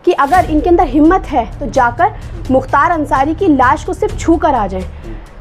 कि अगर इनके अंदर हिम्मत है तो जाकर मुख्तार अंसारी की लाश को सिर्फ छू कर आ जाएं।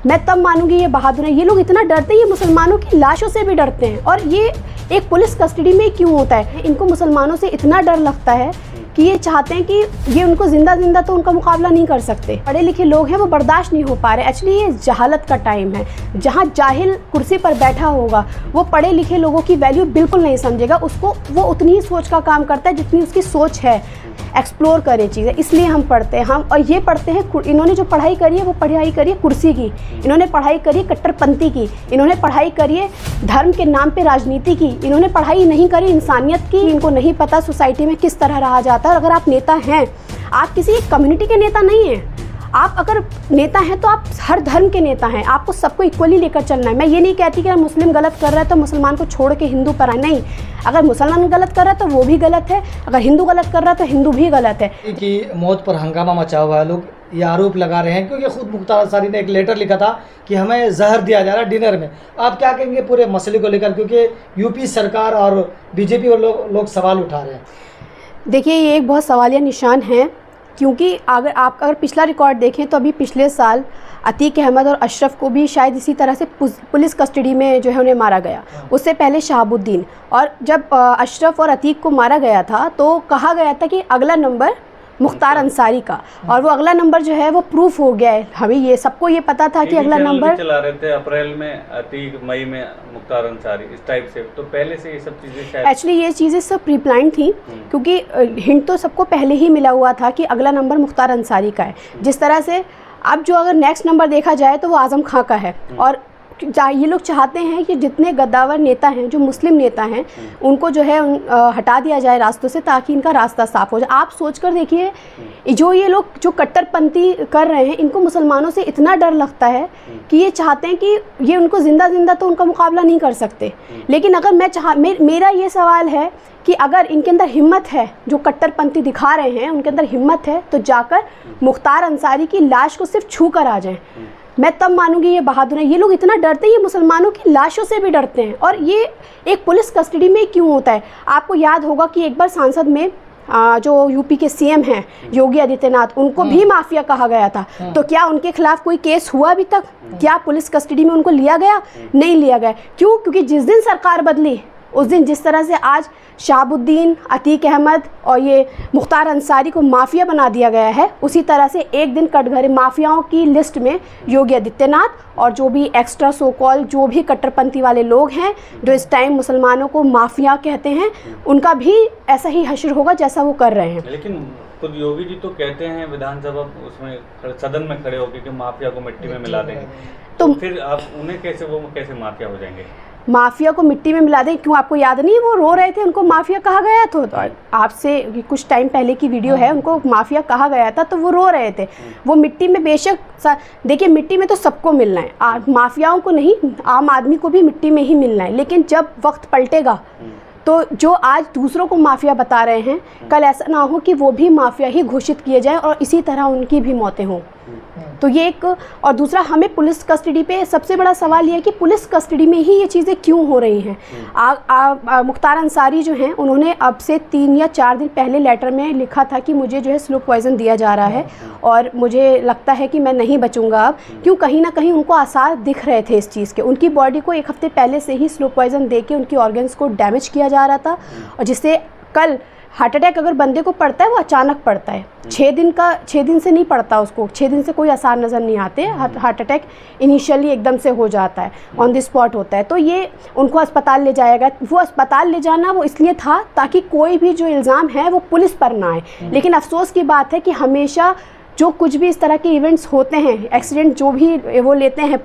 मैं तब मानूंगी ये बहादुर है। ये लोग इतना डरते हैं, ये मुसलमानों की लाशों से भी डरते हैं। और ये एक पुलिस कस्टडी में क्यों होता है? इनको मुसलमानों से इतना डर लगता है कि ये चाहते हैं कि ये उनको जिंदा तो उनका मुकाबला नहीं कर सकते। पढ़े लिखे लोग हैं, वो बर्दाश्त नहीं हो पा रहे। एक्चुअली ये जहालत का टाइम है। जहाँ जाहिल कुर्सी पर बैठा होगा वो पढ़े लिखे लोगों की वैल्यू बिल्कुल नहीं समझेगा। उसको वो उतनी ही सोच का काम करता है जितनी उसकी सोच है। एक्सप्लोर करें चीज़ें, इसलिए हम पढ़ते हैं। हम और ये पढ़ते हैं, इन्होंने जो पढ़ाई करी है वो पढ़ाई करी है कुर्सी की, इन्होंने पढ़ाई करी है कट्टरपंथी की, इन्होंने पढ़ाई करी है धर्म के नाम पे राजनीति की, इन्होंने पढ़ाई नहीं करी इंसानियत की। इनको नहीं पता सोसाइटी में किस तरह रहा जाता है। और अगर आप नेता हैं, आप किसी कम्युनिटी के नेता नहीं हैं। आप अगर नेता हैं तो आप हर धर्म के नेता हैं। आपको सबको इक्वली लेकर चलना है। मैं ये नहीं कहती कि अगर मुस्लिम गलत कर रहा है तो मुसलमान को छोड़ के हिंदू पर आए, नहीं। अगर मुसलमान गलत कर रहा है तो वो भी गलत है, अगर हिंदू गलत कर रहा है तो हिंदू भी गलत है। कि मौत पर हंगामा मचा हुआ है, लोग ये आरोप लगा रहे हैं क्योंकि खुद मुख्तार अंसारी ने एक लेटर लिखा था कि हमें जहर दिया जा रहा है डिनर में। आप क्या कहेंगे पूरे मसले को लेकर, क्योंकि यूपी सरकार और बीजेपी और लोग सवाल उठा रहे हैं? देखिए, ये एक बहुत सवालिया निशान है, क्योंकि अगर पिछला रिकॉर्ड देखें तो अभी पिछले साल अतीक अहमद और अशरफ को भी शायद इसी तरह से पुलिस कस्टडी में जो है उन्हें मारा गया। उससे पहले शहाबुद्दीन, और जब अशरफ और अतीक को मारा गया था तो कहा गया था कि अगला नंबर मुख्तार अंसारी का, और वो अगला नंबर जो है वो प्रूफ हो गया है। हमें ये सबको ये पता था कि अगला नंबर चला रहे थे अप्रैल में अतीक, मई में मुख्तार अंसारी, इस टाइप से। तो पहले से ये सब चीज़ें शायद एक्चुअली ये चीज़ें सब प्री प्लान थी, क्योंकि हिंट तो सबको पहले ही मिला हुआ था कि अगला नंबर मुख्तार अंसारी का है। जिस तरह से अब जो अगर नेक्स्ट नंबर देखा जाए तो वो आज़म खां का है। और ये लोग चाहते हैं कि जितने गद्दावर नेता हैं, जो मुस्लिम नेता हैं, उनको जो है हटा दिया जाए रास्तों से, ताकि इनका रास्ता साफ हो जाए। आप सोच कर देखिए, जो ये लोग जो कट्टरपंथी कर रहे हैं, इनको मुसलमानों से इतना डर लगता है कि ये चाहते हैं कि ये उनको जिंदा तो उनका मुकाबला नहीं कर सकते। लेकिन अगर मेरा ये सवाल है कि अगर इनके अंदर हिम्मत है, जो कट्टरपंथी दिखा रहे हैं उनके अंदर हिम्मत है, तो जाकर मुख्तार अंसारी की लाश को सिर्फ छू कर आ जाएं। मैं तब मानूंगी ये बहादुर है। ये लोग इतना डरते हैं, ये मुसलमानों की लाशों से भी डरते हैं। और ये एक पुलिस कस्टडी में क्यों होता है? आपको याद होगा कि एक बार संसद में जो यूपी के सीएम हैं योगी आदित्यनाथ, उनको भी माफिया कहा गया था। तो क्या उनके खिलाफ कोई केस हुआ अभी तक? क्या पुलिस कस्टडी में उनको लिया गया? नहीं लिया गया। क्यों? क्योंकि जिस दिन सरकार बदली उस दिन जिस तरह से आज शहाबुद्दीन, अतीक अहमद और ये मुख्तार अंसारी को माफिया बना दिया गया है, उसी तरह से एक दिन कटघरे माफियाओं की लिस्ट में योगी आदित्यनाथ और जो भी एक्स्ट्रा सो कॉल जो भी कट्टरपंथी वाले लोग हैं, जो इस टाइम मुसलमानों को माफिया कहते हैं, उनका भी ऐसा ही हश्र होगा जैसा वो कर रहे हैं। लेकिन खुद योगी जी तो कहते हैं विधानसभा उसमें सदन में खड़े होकर कि माफिया को मिट्टी में मिला देंगे। तो फिर आप उन्हें कैसे माफिया हो जाएंगे? माफिया को मिट्टी में मिला दें? क्यों, आपको याद नहीं? वो रो रहे थे, उनको माफिया कहा गया। तो आपसे कुछ टाइम पहले की वीडियो है, उनको माफिया कहा गया था तो वो रो रहे थे। वो मिट्टी में बेशक देखिए, मिट्टी में तो सबको मिलना है, माफियाओं को नहीं, आम आदमी को भी मिट्टी में ही मिलना है। लेकिन जब वक्त पलटेगा तो जो आज दूसरों को माफिया बता रहे हैं, कल ऐसा ना हो कि वो भी माफिया ही घोषित किए जाएं और इसी तरह उनकी भी मौतें हों। तो ये एक, और दूसरा हमें पुलिस कस्टडी पे सबसे बड़ा सवाल ये है कि पुलिस कस्टडी में ही ये चीज़ें क्यों हो रही हैं। मुख्तार अंसारी जो हैं, उन्होंने अब से 3 या 4 दिन पहले लेटर में लिखा था कि मुझे जो है स्लो पॉइज़न दिया जा रहा है और मुझे लगता है कि मैं नहीं बचूंगा अब। क्यों? कहीं ना कहीं उनको आसार दिख रहे थे इस चीज़ के। उनकी बॉडी को 1 हफ्ते पहले से ही स्लो पॉइज़न दे के उनकी ऑर्गन्स को डैमेज किया जा रहा था, और जिससे कल हार्ट अटैक अगर बंदे को पड़ता है वो अचानक पड़ता है, 6 दिन से नहीं पड़ता उसको, 6 दिन से कोई आसार नज़र नहीं आते। हार्ट अटैक इनिशियली एकदम से हो जाता है, ऑन द स्पॉट होता है। तो ये उनको अस्पताल ले जाएगा। वो अस्पताल ले जाना वो इसलिए था ताकि कोई भी जो इल्ज़ाम है वो पुलिस पर ना आए। लेकिन अफसोस की बात है कि हमेशा जो कुछ भी इस तरह के इवेंट्स होते हैं, एक्सीडेंट जो भी वो लेते हैं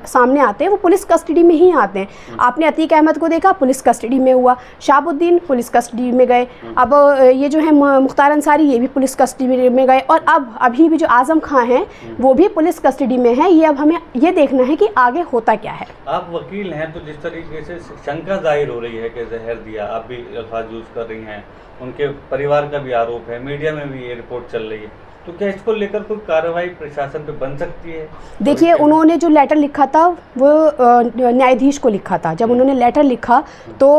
सामने आते हैं, वो पुलिस कस्टडी में ही आते हैं। आपने अतीक अहमद को देखा, पुलिस कस्टडी में हुआ। शहाबुद्दीन पुलिस कस्टडी में गए। अब ये जो है मुख्तार अंसारी, ये भी पुलिस कस्टडी में गए। और अब अभी भी जो आज़म खां हैं वो भी पुलिस कस्टडी में है। ये अब हमें ये देखना है कि आगे होता क्या है। आप वकील हैं, तो जिस तरीके से शंका जाहिर हो रही है कि जहर दिया, आप भी अल्फाज यूज़ कर रही हैं, उनके परिवार का भी आरोप है, मीडिया में भी ये रिपोर्ट चल रही है, तो क्या इसको लेकर कोई कार्रवाई प्रशासन पे बन सकती है? देखिए, उन्होंने जो लेटर लिखा था वो न्यायाधीश को लिखा था। जब उन्होंने लेटर लिखा तो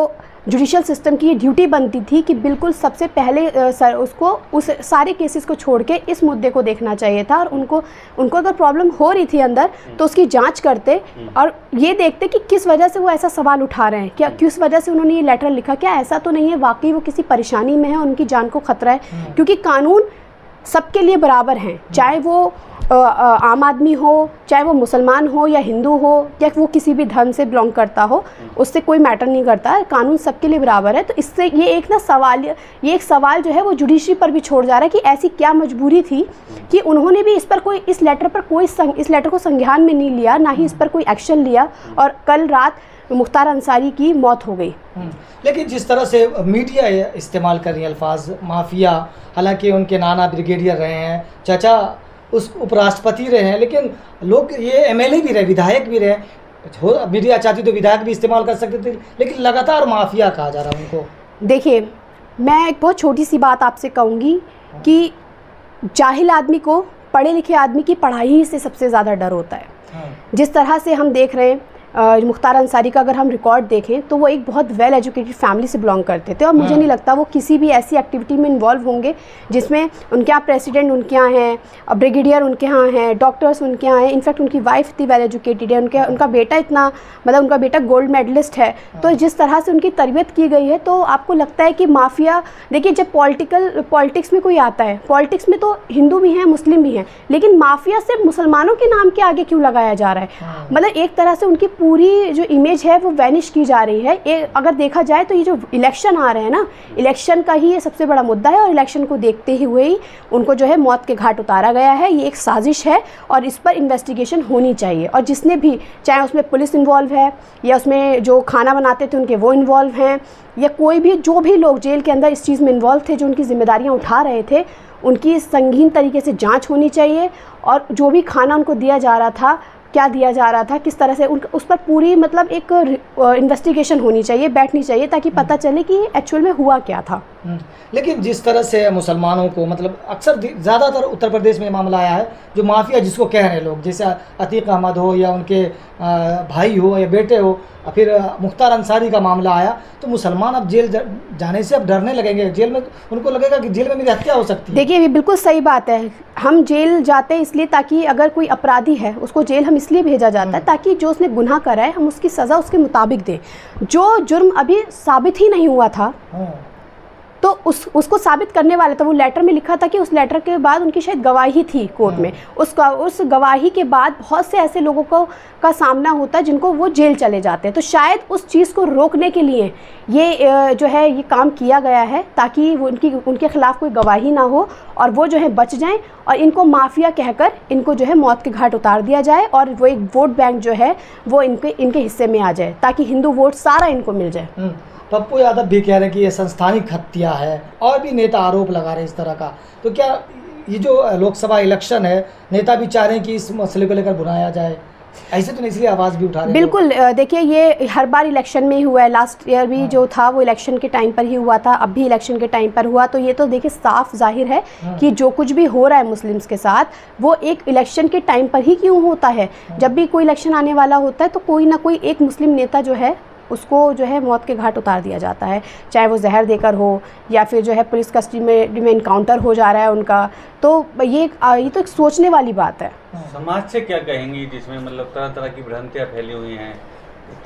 जुडिशल सिस्टम की ये ड्यूटी बनती थी कि बिल्कुल सबसे पहले उसको उस सारे केसेस को छोड़ के इस मुद्दे को देखना चाहिए था, और उनको अगर प्रॉब्लम हो रही थी अंदर तो उसकी जांच करते और ये देखते कि किस वजह से वो ऐसा सवाल उठा रहे हैं, क्या किस वजह से उन्होंने ये लेटर लिखा, क्या ऐसा तो नहीं है वाकई वो किसी परेशानी में है, उनकी जान को खतरा है। क्योंकि कानून सबके लिए बराबर हैं, चाहे वो आम आदमी हो, चाहे वो मुसलमान हो या हिंदू हो या वो किसी भी धर्म से बिलोंग करता हो, उससे कोई मैटर नहीं करता है, कानून सबके लिए बराबर है। तो इससे ये एक सवाल जो है वो जुडिशरी पर भी छोड़ जा रहा है कि ऐसी क्या मजबूरी थी कि उन्होंने भी इस लेटर को संज्ञान में नहीं लिया, ना ही इस पर कोई एक्शन लिया, और कल रात मुख्तार अंसारी की मौत हो गई। लेकिन जिस तरह से मीडिया इस्तेमाल कर रही है अल्फाज माफिया, हालांकि उनके नाना ब्रिगेडियर रहे हैं, चाचा उस उपराष्ट्रपति रहे हैं, लेकिन लोग ये एमएलए भी रहे, विधायक भी रहे, मीडिया चाहती तो विधायक भी इस्तेमाल कर सकते थे, लेकिन लगातार माफिया कहा जा रहा है उनको। देखिए, मैं एक बहुत छोटी सी बात आपसे कहूँगी कि जाहिल आदमी को पढ़े लिखे आदमी की पढ़ाई से सबसे ज़्यादा डर होता है। जिस तरह से हम देख रहे हैं मुख्तार अंसारी का अगर हम रिकॉर्ड देखें तो वो एक बहुत वेल एजुकेटेड फैमिली से बिलोंग करते थे, और मुझे नहीं लगता वो किसी भी ऐसी एक्टिविटी में इन्वॉल्व होंगे जिसमें उनके यहाँ प्रेसिडेंट उनके यहाँ हैं, ब्रिगेडियर उनके यहाँ हैं, डॉक्टर्स उनके यहाँ हैं, इनफैक्ट उनकी वाइफ इतनी वेल एजुकेटेड है, उनका बेटा इतना उनका बेटा गोल्ड मेडलिस्ट है। तो जिस तरह से उनकी तरबियत की गई है, तो आपको लगता है कि माफिया, देखिए जब पॉलिटिक्स में कोई आता है, पॉलिटिक्स में तो हिंदू भी हैं मुस्लिम भी हैं, लेकिन माफिया सिर्फ मुसलमानों के नाम के आगे क्यों लगाया जा रहा है? मतलब एक तरह से उनकी पूरी जो इमेज है वो वैनिश की जा रही है। अगर देखा जाए तो ये जो इलेक्शन आ रहे हैं ना, इलेक्शन का ही ये सबसे बड़ा मुद्दा है, और इलेक्शन को देखते हुए ही उनको जो है मौत के घाट उतारा गया है। ये एक साजिश है और इस पर इन्वेस्टिगेशन होनी चाहिए, और जिसने भी, चाहे उसमें पुलिस इन्वॉल्व है या उसमें जो खाना बनाते थे उनके वो इन्वॉल्व हैं, या कोई भी जो भी लोग जेल के अंदर इस चीज़ में इन्वॉल्व थे, जो उनकी जिम्मेदारियाँ उठा रहे थे, उनकी संगीन तरीके से जाँच होनी चाहिए। और जो भी खाना उनको दिया जा रहा था, क्या दिया जा रहा था, किस तरह से उस पर पूरी मतलब एक इन्वेस्टिगेशन होनी चाहिए, बैठनी चाहिए, ताकि पता चले कि एक्चुअल में हुआ क्या था। लेकिन जिस तरह से मुसलमानों को, मतलब अक्सर ज़्यादातर उत्तर प्रदेश में मामला आया है, जो माफिया जिसको कह रहे हैं लोग, जैसे अतीक अहमद हो या उनके भाई हो या बेटे हो, फिर मुख्तार अंसारी का मामला आया, तो मुसलमान अब जेल जाने से अब डरने लगेंगे। जेल में उनको लगेगा कि जेल में मेरी हत्या हो सकती है। देखिए, ये बिल्कुल सही बात है। हम जेल जाते हैं इसलिए ताकि अगर कोई अपराधी है उसको जेल हम इसलिए भेजा जाता है ताकि जो उसने गुनाह करा है हम उसकी सज़ा उसके मुताबिक दें। जो जुर्म अभी साबित ही नहीं हुआ था तो उसको साबित करने वाला था, वो लेटर में लिखा था कि उस लेटर के बाद उनकी शायद गवाही थी कोर्ट में, उस गवाही के बाद बहुत से ऐसे लोगों का सामना होता है जिनको वो जेल चले जाते हैं। तो शायद उस चीज़ को रोकने के लिए ये जो है ये काम किया गया है, ताकि वो उनके खिलाफ़ कोई गवाही ना हो और वो जो है बच जाएं, और इनको माफिया कहकर इनको जो है मौत के घाट उतार दिया जाए, और वो एक वोट बैंक जो है वो इनके हिस्से में आ जाए, ताकि हिंदू वोट सारा इनको मिल जाए। पप्पू यादव भी कह रहे हैं कि ये संस्थानिक हत्या है, और भी नेता आरोप लगा रहे हैं इस तरह का। तो क्या ये जो लोकसभा इलेक्शन है, नेता भी चाह रहे हैं कि इस मसले को लेकर बुलाया जाए? ऐसे तो नहीं, इसलिए आवाज़ भी उठा रहे हैं। बिल्कुल, देखिए ये हर बार इलेक्शन में ही हुआ है। लास्ट ईयर भी जो था वो इलेक्शन के टाइम पर ही हुआ था, अब भी इलेक्शन के टाइम पर हुआ। तो ये तो देखिए साफ जाहिर है कि जो कुछ भी हो रहा है मुस्लिम्स के साथ, वो एक इलेक्शन के टाइम पर ही क्यों होता है। जब भी कोई इलेक्शन आने वाला होता है तो कोई ना कोई एक मुस्लिम नेता जो है उसको जो है मौत के घाट उतार दिया जाता है, चाहे वो जहर देकर हो या फिर जो है पुलिस कस्टडी में इनकाउंटर हो जा रहा है उनका। तो ये तो एक सोचने वाली बात है। समाज से क्या कहेंगी जिसमें मतलब तरह तरह की भ्रांतियाँ फैली हुई हैं,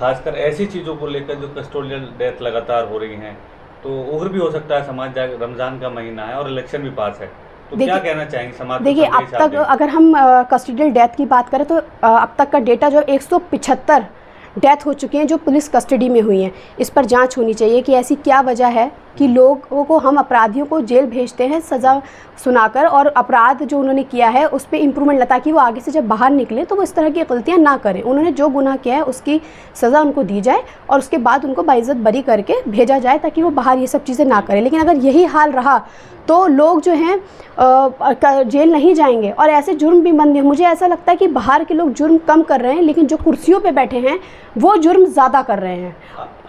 खासकर ऐसी चीज़ों को लेकर जो कस्टोडियल डेथ लगातार हो रही हैं? तो और भी हो सकता है, समाज रमज़ान का महीना है और इलेक्शन भी पास है, तो क्या कहना चाहेंगे समाज? देखिए, अब तक अगर हम कस्टोडियल डेथ की बात करें तो अब तक का डेटा जो 175 डेथ हो चुकी हैं जो पुलिस कस्टडी में हुई हैं। इस पर जांच होनी चाहिए कि ऐसी क्या वजह है कि लोगों को, हम अपराधियों को जेल भेजते हैं सज़ा सुनाकर, और अपराध जो उन्होंने किया है उस पर इम्प्रूवमेंट, ताकि वो आगे से जब बाहर निकले तो वो इस तरह की गलतियां ना करें। उन्होंने जो गुनाह किया है उसकी सज़ा उनको दी जाए और उसके बाद उनको बाइज्जत बरी करके भेजा जाए ताकि वो बाहर ये सब चीज़ें ना करें। लेकिन अगर यही हाल रहा तो लोग जो हैं जेल नहीं जाएंगे और ऐसे जुर्म भी बंद। मुझे ऐसा लगता है कि बाहर के लोग जुर्म कम कर रहे हैं, लेकिन जो कुर्सियों पे बैठे हैं वो जुर्म ज़्यादा कर रहे हैं।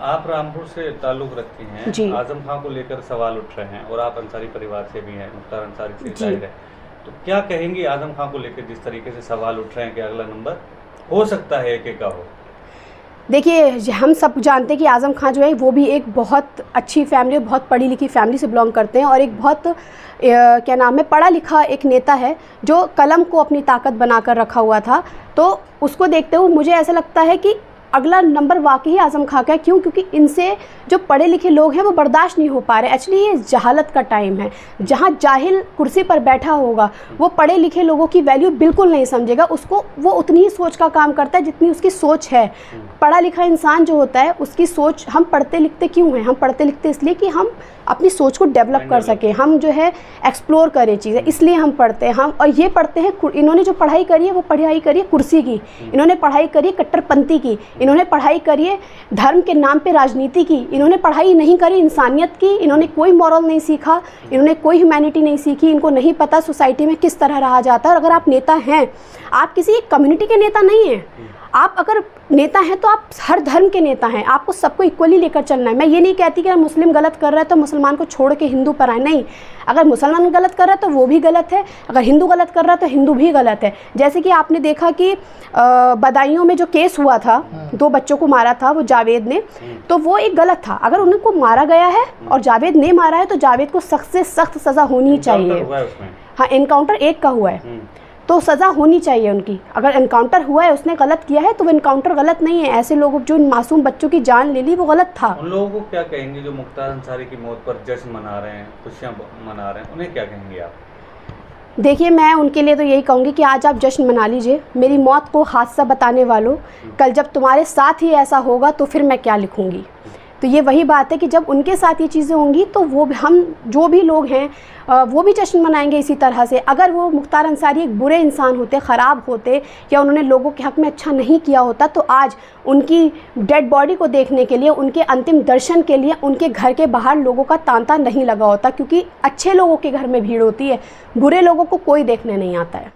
आप रामपुर से ताल्लुक़ रखती हैं जी। आजम खां को लेकर सवाल उठ रहे हैं और आप अंसारी परिवार से भी हैं, मुख्तार अंसारी से जाहिर है, तो क्या कहेंगी आजम खां को लेकर जिस तरीके से सवाल उठ रहे हैं कि अगला नंबर हो सकता है एक का हो? देखिए, हम सब जानते हैं कि आज़म खान जो है वो भी एक बहुत अच्छी फैमिली, बहुत पढ़ी लिखी फैमिली से बिलोंग करते हैं और एक बहुत क्या नाम है, पढ़ा लिखा एक नेता है जो कलम को अपनी ताकत बनाकर रखा हुआ था। तो उसको देखते हुए मुझे ऐसा लगता है कि अगला नंबर वाकई आज़म खान का है। क्यों? क्योंकि इनसे जो पढ़े लिखे लोग हैं वो बर्दाश्त नहीं हो पा रहे। एक्चुअली ये जहालत का टाइम है, जहाँ जाहिल कुर्सी पर बैठा होगा वो पढ़े लिखे लोगों की वैल्यू बिल्कुल नहीं समझेगा। उसको वो उतनी ही सोच का काम करता है जितनी उसकी सोच है। पढ़ा लिखा इंसान जो होता है उसकी सोच, हम पढ़ते लिखते क्यों हैं? हम पढ़ते लिखते इसलिए कि हम अपनी सोच को डेवलप कर सकें, हम जो है एक्सप्लोर करें चीज़ें, इसलिए हम पढ़ते हैं। हम और ये पढ़ते हैं, इन्होंने जो पढ़ाई करी है वो पढ़ाई करी है कुर्सी की, इन्होंने पढ़ाई करी है कट्टरपंथी की, इन्होंने पढ़ाई करी है धर्म के नाम पे राजनीति की, इन्होंने पढ़ाई नहीं करी इंसानियत की, इन्होंने कोई मॉरल नहीं सीखा, इन्होंने कोई ह्यूमैनिटी नहीं सीखी, इनको नहीं पता सोसाइटी में किस तरह रहा जाता है। और अगर आप नेता हैं, आप किसी एक कम्युनिटी के नेता नहीं हैं, आप अगर नेता हैं तो आप हर धर्म के नेता हैं, आपको सबको इक्वली लेकर चलना है। मैं ये नहीं कहती कि अगर मुस्लिम गलत कर रहा है तो मुसलमान को छोड़ के हिंदू पर आए, नहीं। अगर मुसलमान गलत कर रहा है तो वो भी गलत है, अगर हिंदू गलत कर रहा है तो हिंदू भी गलत है। जैसे कि आपने देखा कि बदायूं में जो केस हुआ था, 2 बच्चों को मारा था वो जावेद ने, तो वो एक गलत था। अगर उनको मारा गया है और जावेद ने मारा है तो जावेद को सख्त से सख्त सज़ा होनी चाहिए। हाँ, एनकाउंटर एक का हुआ है तो सज़ा होनी चाहिए उनकी। अगर एनकाउंटर हुआ है, उसने गलत किया है तो वो एनकाउंटर गलत नहीं है। ऐसे लोग जो मासूम बच्चों की जान ले ली वो गलत था। उन लोगों को क्या कहेंगे जो मुख्तार अंसारी की मौत पर जश्न मना रहे हैं, खुशियाँ मना रहे हैं, उन्हें क्या कहेंगे आप? देखिए, मैं उनके लिए तो यही कहूँगी कि आज आप जश्न मना लीजिए, मेरी मौत को हादसा बताने वालों, कल जब तुम्हारे साथ ही ऐसा होगा तो फिर मैं क्या लिखूँगी। तो ये वही बात है कि जब उनके साथ ये चीज़ें होंगी तो वो हम जो भी लोग हैं वो भी जश्न मनाएंगे इसी तरह से। अगर वो मुख्तार अंसारी एक बुरे इंसान होते, ख़राब होते या उन्होंने लोगों के हक़ में अच्छा नहीं किया होता तो आज उनकी डेड बॉडी को देखने के लिए, उनके अंतिम दर्शन के लिए उनके घर के बाहर लोगों का तांता नहीं लगा होता। क्योंकि अच्छे लोगों के घर में भीड़ होती है, बुरे लोगों को कोई देखने नहीं आता है।